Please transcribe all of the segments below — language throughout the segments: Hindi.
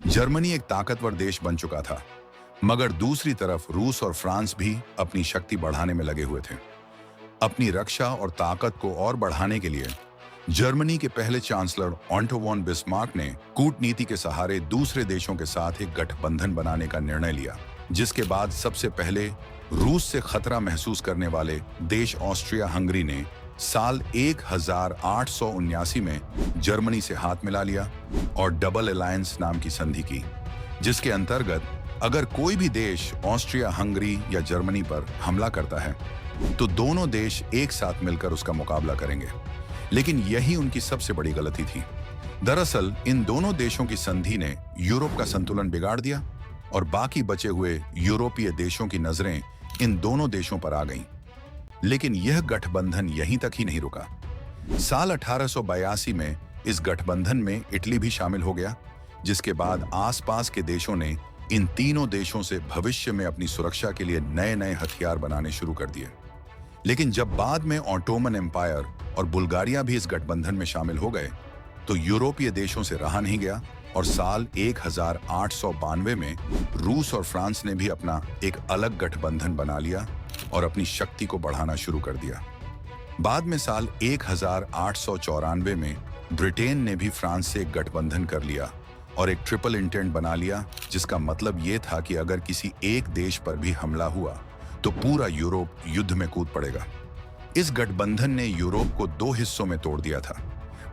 जर्मनी एक ताकतवर देश बन चुका था, मगर दूसरी तरफ रूस और फ्रांस भी अपनी शक्ति बढ़ाने में लगे हुए थे। अपनी रक्षा और ताकत को और बढ़ाने के लिए जर्मनी के पहले चांसलर ऑटो वॉन बिस्मार्क ने कूटनीति के सहारे दूसरे देशों के साथ एक गठबंधन बनाने का निर्णय लिया, जिसके बाद सबसे पहले रूस से खतरा महसूस करने वाले देश ऑस्ट्रिया हंगरी ने साल 1879 में जर्मनी से हाथ मिला लिया और डबल अलायंस नाम की संधि की, जिसके अंतर्गत अगर कोई भी देश ऑस्ट्रिया हंगरी या जर्मनी पर हमला करता है तो दोनों देश एक साथ मिलकर उसका मुकाबला करेंगे। लेकिन यही उनकी सबसे बड़ी गलती थी। दरअसल इन दोनों देशों की संधि ने यूरोप का संतुलन बिगाड़ दिया और बाकी बचे हुए यूरोपीय देशों की नजरें इन दोनों देशों पर आ गईं। लेकिन यह गठबंधन यहीं तक ही नहीं रुका। साल 1882 में इस गठबंधन में इटली भी शामिल हो गया, जिसके बाद आसपास के देशों ने इन तीनों देशों से भविष्य में अपनी सुरक्षा के लिए नए नए हथियार बनाने शुरू कर दिए। लेकिन जब बाद में ऑटोमन एम्पायर और बुल्गारिया भी इस गठबंधन में शामिल हो गए तो यूरोपीय देशों से रहा नहीं गया और साल 1892 में रूस और फ्रांस ने भी अपना एक अलग गठबंधन बना लिया और अपनी शक्ति को बढ़ाना शुरू कर दिया। बाद में साल 1894 में ब्रिटेन ने भी फ्रांस से एक गठबंधन कर लिया और एक ट्रिपल इंटेंट बना लिया, जिसका मतलब ये था कि अगर किसी एक देश पर भी हमला हुआ तो पूरा यूरोप युद्ध में कूद पड़ेगा। इस गठबंधन ने यूरोप को दो हिस्सों में तोड़ दिया था,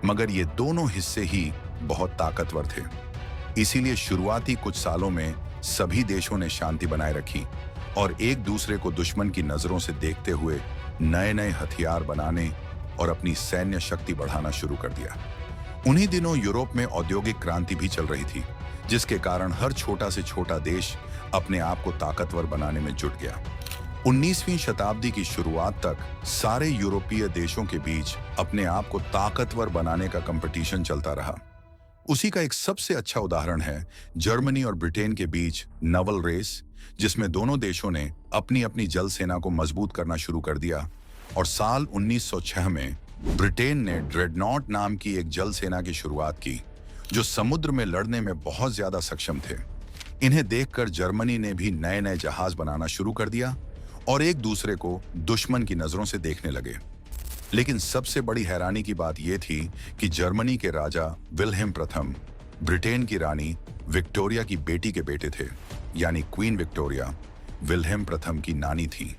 मगर ये दोनों हिस्से ही बहुत ताकतवर थे। इसीलिए शुरुआती कुछ सालों में सभी देशों ने शांति बनाए रखी और एक दूसरे को दुश्मन की नजरों से देखते हुए नए नए हथियार बनाने और अपनी सैन्य शक्ति बढ़ाना शुरू कर दिया। उन्हीं दिनों यूरोप में औद्योगिक क्रांति भी चल रही थी, जिसके कारण हर छोटा से छोटा देश अपने आप को ताकतवर बनाने में जुट गया। 19वीं शताब्दी की शुरुआत तक सारे यूरोपीय देशों के बीच अपने आप को ताकतवर बनाने का कंपटीशन चलता रहा। उसी का एक सबसे अच्छा उदाहरण है जर्मनी और ब्रिटेन के बीच नवल रेस, जिसमें दोनों देशों ने अपनी अपनी जल सेना को मजबूत करना शुरू कर दिया और साल 1906 में ब्रिटेन ने ड्रेडनॉट नाम की एक जल सेना की शुरुआत की, जो समुद्र में लड़ने में बहुत ज्यादा सक्षम थे। इन्हें देखकर जर्मनी ने भी नए नए जहाज बनाना शुरू कर दिया और एक दूसरे को दुश्मन की नजरों से देखने लगे। लेकिन सबसे बड़ी हैरानी की बात यह थी कि जर्मनी के राजा विल्हेम प्रथम ब्रिटेन की रानी विक्टोरिया की बेटी के बेटे थे, यानी क्वीन विक्टोरिया विल्हेम प्रथम की नानी थी।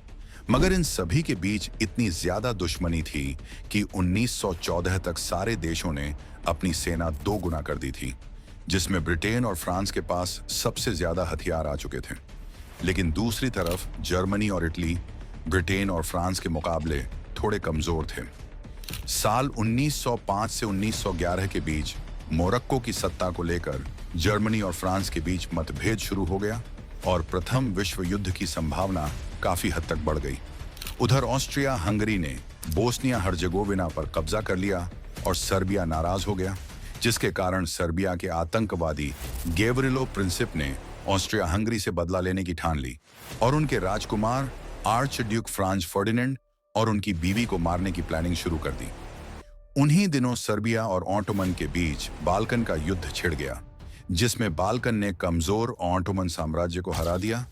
मगर इन सभी के बीच इतनी ज्यादा दुश्मनी थी कि 1914 तक सारे देशों ने अपनी सेना दो गुना कर दी थी, जिसमें ब्रिटेन और फ्रांस के पास सबसे ज्यादा हथियार आ चुके थे। लेकिन दूसरी तरफ जर्मनी और इटली ब्रिटेन और फ्रांस के मुकाबले थोड़े कमजोर थे। साल 1905 से 1911 के बीच मोरक्को की सत्ता को लेकर जर्मनी और फ्रांस के बीच मतभेद शुरू हो गया और प्रथम विश्व युद्ध की संभावना काफी हद तक बढ़ गई। उधर ऑस्ट्रिया हंगरी ने बोस्निया हर्जेगोविना पर कब्जा कर लिया और सर्बिया नाराज हो गया, जिसके कारण सर्बिया के आतंकवादी गेवरिलो प्रिंसिप ने ऑस्ट्रिया हंगरी से बदला लेने की ठान ली और उनके राजकुमार आर्च ड्यूक फ्रांज फर्डिनेंड और उनकी बीवी को मारने की प्लानिंग शुरू कर दी। उन्हीं दिनों सर्बिया और ऑटोमन के बीच बाल्कन का युद्ध छिड़ गया, जिसमें बाल्कन ने कमजोर ऑटोमन साम्राज्य को हरा दिया,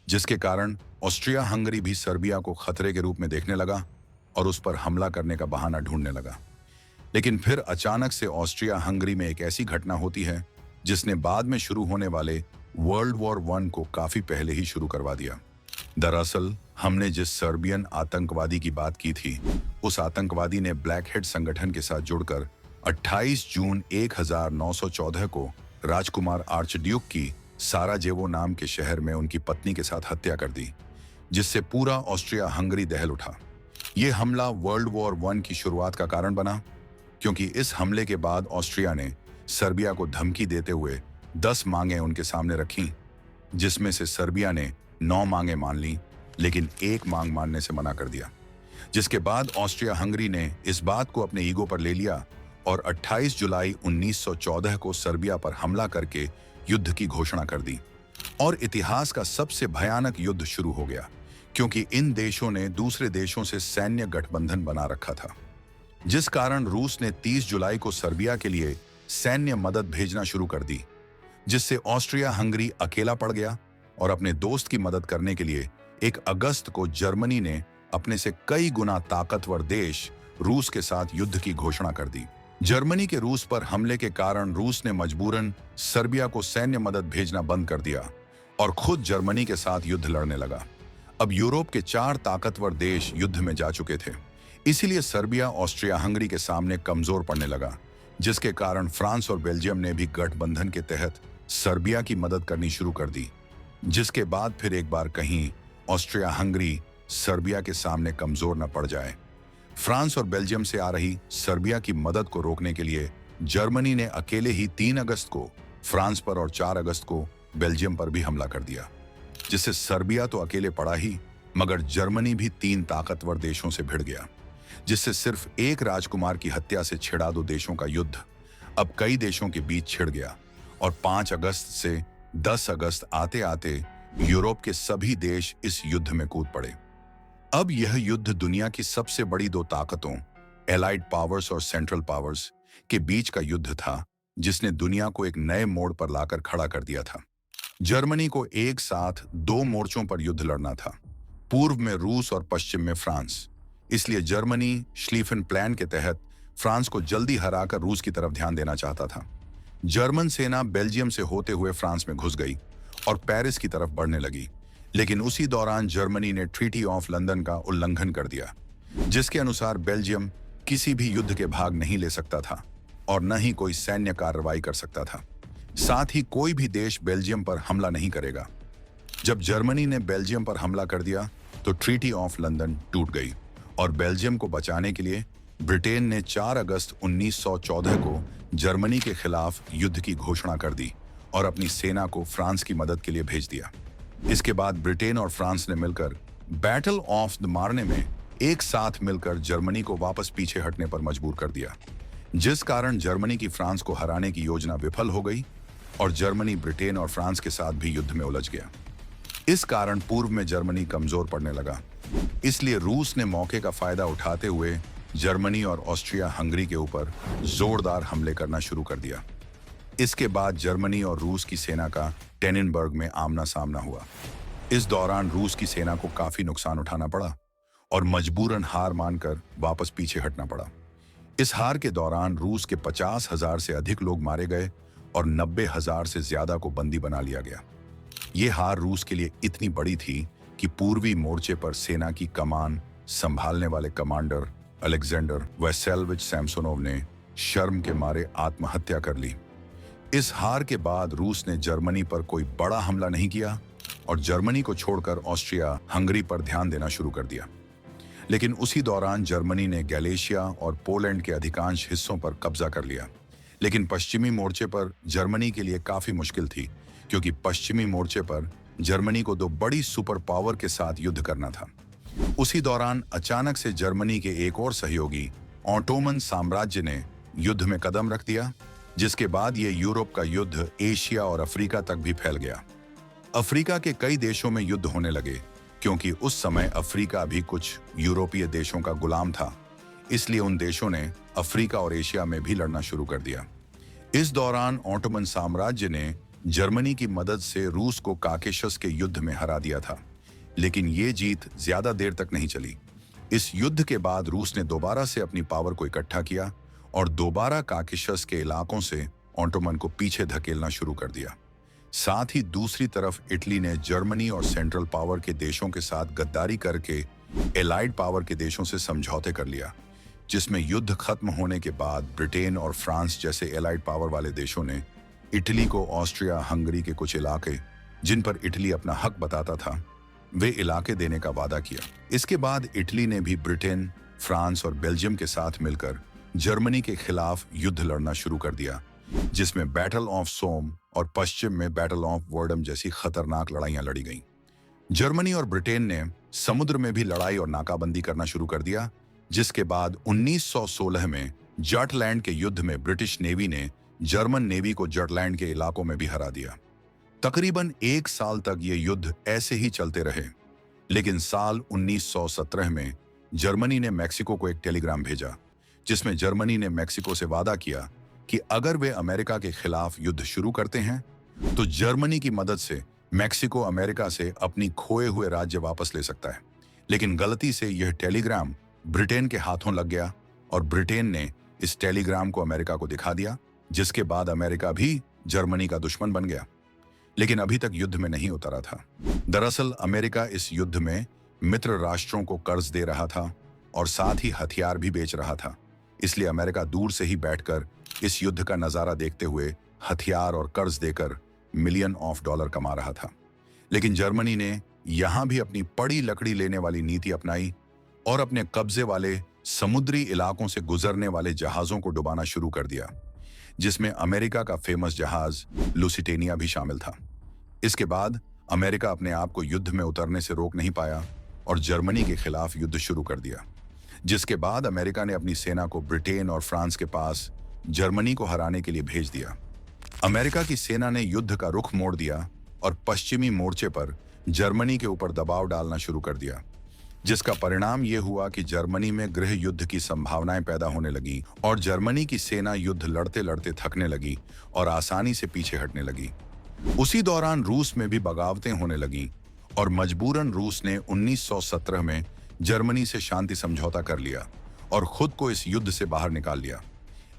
जिसके कारण ऑस्ट्रिया हंगरी भी सर्बिया को खतरे के रूप में देखने लगा और उस पर हमला करने का बहाना ढूंढने लगा। लेकिन फिर अचानक से ऑस्ट्रिया हंगरी में एक ऐसी घटना होती है जिसने बाद में शुरू होने वाले वर्ल्ड वॉर 1 को काफी पहले ही शुरू करवा दिया। दरअसल हमने जिस सर्बियन आतंकवादी की बात की थी, उस आतंकवादी ने ब्लैक हेड संगठन के साथ जुड़कर 28 जून 1914 को राजकुमार आर्चड्यूक की साराजेवो नाम के शहर में उनकी पत्नी के साथ हत्या कर दी, जिससे पूरा ऑस्ट्रिया हंगरी दहल उठा। यह हमला वर्ल्ड वॉर 1 की शुरुआत का कारण बना, क्योंकि इस हमले के बाद ऑस्ट्रिया ने सर्बिया को धमकी देते हुए 10 मांगें उनके सामने रखीं, जिसमें से सर्बिया ने 9 मांगें मान ली, लेकिन एक मांग मानने से मना कर दिया। जिसके बाद ऑस्ट्रिया हंगरी ने इस बात को अपने ईगो पर ले लिया और 28 जुलाई 1914 को सर्बिया पर हमला करके युद्ध की घोषणा कर दी और इतिहास का सबसे भयानक युद्ध शुरू हो गया, क्योंकि इन देशों ने दूसरे देशों से सैन्य गठबंधन बना रखा था, जिस कारण रूस ने 30 जुलाई को सर्बिया के लिए सैन्य मदद भेजना शुरू कर दी। जिससे ऑस्ट्रिया हंगरी अकेला पड़ गया और अपने दोस्त की मदद करने के लिए 1 अगस्त को जर्मनी ने अपने से कई गुना ताकतवर देश रूस के साथ युद्ध की घोषणा कर दी। जर्मनी के रूस पर हमले के कारण रूस ने मजबूरन सर्बिया को सैन्य मदद भेजना बंद कर दिया और खुद जर्मनी के साथ युद्ध लड़ने लगा। अब यूरोप के 4 ताकतवर देश युद्ध में जा चुके थे, इसीलिए सर्बिया ऑस्ट्रिया हंगरी के सामने कमजोर पड़ने लगा, जिसके कारण फ्रांस और बेल्जियम ने भी गठबंधन के तहत सर्बिया की मदद करनी शुरू कर दी। जिसके बाद फिर एक बार कहीं ऑस्ट्रिया हंगरी सर्बिया के सामने कमजोर न पड़ जाए। फ्रांस और बेल्जियम से आ रही सर्बिया की मदद को रोकने के लिए जर्मनी ने अकेले ही 3 अगस्त को फ्रांस पर और 4 अगस्त को बेल्जियम पर भी हमला कर दिया, जिससे सर्बिया तो अकेले पड़ा ही, मगर जर्मनी भी 3 ताकतवर देशों से भिड़ गया, जिससे सिर्फ एक राजकुमार की हत्या से छिड़ा 2 देशों का युद्ध अब कई देशों के बीच छिड़ गया और 5 अगस्त से 10 अगस्त आते आते यूरोप के सभी देश इस युद्ध में कूद पड़े। अब यह युद्ध दुनिया की सबसे बड़ी 2 ताकतों एलाइड पावर्स और सेंट्रल पावर्स के बीच का युद्ध था, जिसने दुनिया को एक नए मोड़ पर लाकर खड़ा कर दिया था। जर्मनी को एक साथ 2 मोर्चों पर युद्ध लड़ना था, पूर्व में रूस और पश्चिम में फ्रांस। इसलिए जर्मनी श्लीफन प्लान के तहत फ्रांस को जल्दी हराकर रूस की तरफ ध्यान देना चाहता था। जर्मन सेना बेल्जियम से होते हुए फ्रांस में घुस गई और पेरिस की तरफ बढ़ने लगी, लेकिन उसी दौरान जर्मनी ने ट्रीटी ऑफ लंदन का उल्लंघन कर दिया, जिसके अनुसार बेल्जियम किसी भी युद्ध के भाग नहीं ले सकता था और न ही कोई सैन्य कार्रवाई कर सकता था। साथ ही कोई भी देश बेल्जियम पर हमला नहीं करेगा। जब जर्मनी ने बेल्जियम पर हमला कर दिया तो ट्रीटी ऑफ लंदन टूट गई और बेल्जियम को बचाने के लिए ब्रिटेन ने 4 अगस्त 1914 को जर्मनी के खिलाफ युद्ध की घोषणा कर दी और अपनी सेना को फ्रांस की मदद के लिए भेज दिया। इसके बाद ब्रिटेन और फ्रांस ने मिलकर बैटल ऑफ द मार्ने में एक साथ मिलकर जर्मनी को वापस पीछे हटने पर मजबूर कर दिया, जिस कारण जर्मनी की फ्रांस को हराने की योजना विफल हो गई और जर्मनी ब्रिटेन और फ्रांस के साथ भी युद्ध में उलझ गया। इस कारण पूर्व में जर्मनी कमजोर पड़ने लगा। इसलिए रूस ने मौके का फायदा उठाते हुए जर्मनी और ऑस्ट्रिया हंगरी के ऊपर जोरदार हमले करना शुरू कर दिया। इसके बाद जर्मनी और रूस की सेना का टेनिनबर्ग में आमना सामना हुआ। इस दौरान रूस की सेना को काफी नुकसान उठाना पड़ा और मजबूरन हार मानकर वापस पीछे हटना पड़ा। इस हार के दौरान रूस के 50,000 से अधिक लोग मारे गए और 90,000 से ज्यादा को बंदी बना लिया गया। ये हार रूस के लिए इतनी बड़ी थी कि पूर्वी मोर्चे पर सेना की कमान संभालने वाले कमांडर अलेक्जेंडर वेसेलविच सैमसोनोव ने शर्म के मारे आत्महत्या कर ली। इस हार के बाद रूस ने जर्मनी पर कोई बड़ा हमला नहीं किया और जर्मनी को छोड़कर ऑस्ट्रिया हंगरी पर ध्यान देना शुरू कर दिया। लेकिन उसी दौरान जर्मनी ने गैलिशिया और पोलैंड के अधिकांश हिस्सों पर कब्जा कर लिया। लेकिन पश्चिमी मोर्चे पर जर्मनी के लिए काफी मुश्किल थी, क्योंकि पश्चिमी मोर्चे पर जर्मनी को 2 बड़ी सुपर पावर के साथ युद्ध करना था। उसी दौरान अचानक से जर्मनी के एक और सहयोगी ऑटोमन साम्राज्य ने युद्ध में कदम रख दिया, जिसके बाद ये यूरोप का युद्ध एशिया और अफ्रीका तक भी फैल गया। अफ्रीका के कई देशों में युद्ध होने लगे, क्योंकि उस समय अफ्रीका भी कुछ यूरोपीय देशों का गुलाम था। इसलिए उन देशों ने अफ्रीका और एशिया में भी लड़ना शुरू कर दिया। इस दौरान ऑटोमन साम्राज्य ने जर्मनी की मदद से रूस को काकेशस के युद्ध में हरा दिया था, लेकिन ये जीत ज्यादा देर तक नहीं चली। इस युद्ध के बाद रूस ने दोबारा से अपनी पावर को इकट्ठा किया और दोबारा काकेशस के इलाकों से ऑटोमन को पीछे धकेलना शुरू कर दिया। साथ ही दूसरी तरफ इटली ने जर्मनी और सेंट्रल पावर के देशों के साथ गद्दारी करके एलाइड पावर के देशों से समझौते कर लिया, जिसमें युद्ध खत्म होने के बाद ब्रिटेन और फ्रांस जैसे एलाइड पावर वाले देशों ने इटली को ऑस्ट्रिया हंगरी के कुछ इलाके, जिन पर इटली अपना हक बताता था, वे इलाके देने का वादा किया। इसके बाद इटली ने भी ब्रिटेन, फ्रांस और बेल्जियम के साथ मिलकर जर्मनी के खिलाफ युद्ध लड़ना शुरू कर दिया, जिसमें बैटल ऑफ सोम और पश्चिम में बैटल ऑफ वर्डम जैसी खतरनाक लड़ाइयां लड़ी गईं। जर्मनी और ब्रिटेन ने समुद्र में भी लड़ाई और नाकाबंदी करना शुरू कर दिया, जिसके बाद 1916 में जटलैंड के युद्ध में ब्रिटिश नेवी ने जर्मन नेवी को जटलैंड के इलाकों में भी हरा दिया। तकरीबन 1 साल तक ये युद्ध ऐसे ही चलते रहे, लेकिन साल 1917 में जर्मनी ने मैक्सिको को एक टेलीग्राम भेजा, जिसमें जर्मनी ने मैक्सिको से वादा किया कि अगर वे अमेरिका के खिलाफ युद्ध शुरू करते हैं तो जर्मनी की मदद से मैक्सिको अमेरिका से अपनी खोए हुए राज्य वापस ले सकता है। लेकिन गलती से यह टेलीग्राम ब्रिटेन के हाथों लग गया और ब्रिटेन ने इस टेलीग्राम को अमेरिका को दिखा दिया, जिसके बाद अमेरिका भी जर्मनी का दुश्मन बन गया। लेकिन अभी तक युद्ध में नहीं उतरा था। दरअसल अमेरिका इस युद्ध में मित्र राष्ट्रों को कर्ज दे रहा था और साथ ही हथियार भी बेच रहा था। इसलिए अमेरिका दूर से ही बैठकर इस युद्ध का नजारा देखते हुए हथियार और कर्ज देकर मिलियन ऑफ डॉलर कमा रहा था। लेकिन जर्मनी ने यहां भी अपनी पड़ी लकड़ी लेने वाली नीति अपनाई और अपने कब्जे वाले समुद्री इलाकों से गुजरने वाले जहाजों को डुबाना शुरू कर दिया, जिसमें अमेरिका का फेमस जहाज लुसिटेनिया भी शामिल था। इसके बाद अमेरिका अपने आप को युद्ध में उतरने से रोक नहीं पाया और जर्मनी के खिलाफ युद्ध शुरू कर दिया, जिसके बाद अमेरिका ने अपनी सेना को ब्रिटेन और फ्रांस के पास जर्मनी को हराने के लिए भेज दिया। अमेरिका की सेना ने युद्ध का रुख मोड़ दिया और पश्चिमी मोर्चे पर जर्मनी के ऊपर दबाव डालना शुरू कर दिया, जिसका परिणाम यह हुआ कि जर्मनी में गृह युद्ध की संभावनाएं पैदा होने लगी और जर्मनी की सेना युद्ध लड़ते लड़ते थकने लगी और आसानी से पीछे हटने लगी। उसी दौरान रूस में भी बगावतें होने लगी और मजबूरन रूस ने 1917 में जर्मनी से शांति समझौता कर लिया और खुद को इस युद्ध से बाहर निकाल लिया।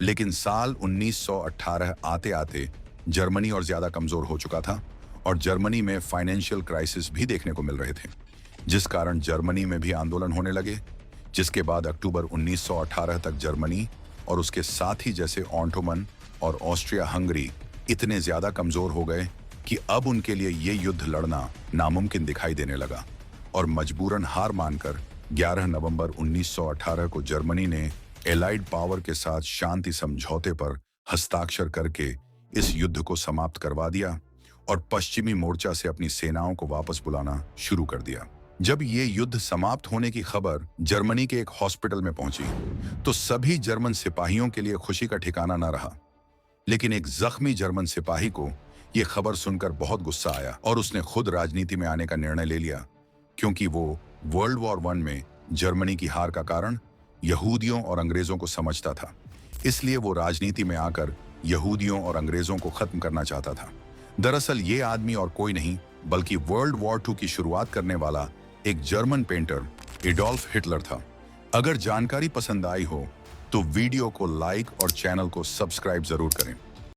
लेकिन साल 1918 आते आते जर्मनी और ज्यादा कमजोर हो चुका था और जर्मनी में फाइनेंशियल क्राइसिस भी देखने को मिल रहे थे, जिस कारण जर्मनी में भी आंदोलन होने लगे, जिसके बाद अक्टूबर 1918 तक जर्मनी और उसके साथी जैसे ऑटोमन और ऑस्ट्रिया हंगरी इतने ज्यादा कमजोर हो गए कि अब उनके लिए ये युद्ध लड़ना नामुमकिन दिखाई देने लगा और मजबूरन हार मानकर 11 नवंबर 1918 को जर्मनी ने एलाइड पावर के साथ शांति समझौते पर हस्ताक्षर करके इस युद्ध को समाप्त करवा दिया और पश्चिमी मोर्चा से अपनी सेनाओं को वापस बुलाना शुरू कर दिया। जब ये युद्ध समाप्त होने की खबर जर्मनी के एक हॉस्पिटल में पहुंची तो सभी जर्मन सिपाहियों के लिए खुशी का ठिकाना न रहा। लेकिन एक जख्मी जर्मन सिपाही को यह खबर सुनकर बहुत गुस्सा आया और उसने खुद राजनीति में आने का निर्णय ले लिया, क्योंकि वो वर्ल्ड वॉर 1 में जर्मनी की हार का कारण यहूदियों और अंग्रेजों को समझता था। इसलिए वो राजनीति में आकर यहूदियों और अंग्रेजों को खत्म करना चाहता था। दरअसल ये आदमी और कोई नहीं बल्कि वर्ल्ड वॉर 2 की शुरुआत करने वाला एक जर्मन पेंटर एडोल्फ हिटलर था। अगर जानकारी पसंद आई हो तो वीडियो को लाइक और चैनल को सब्सक्राइब जरूर करें।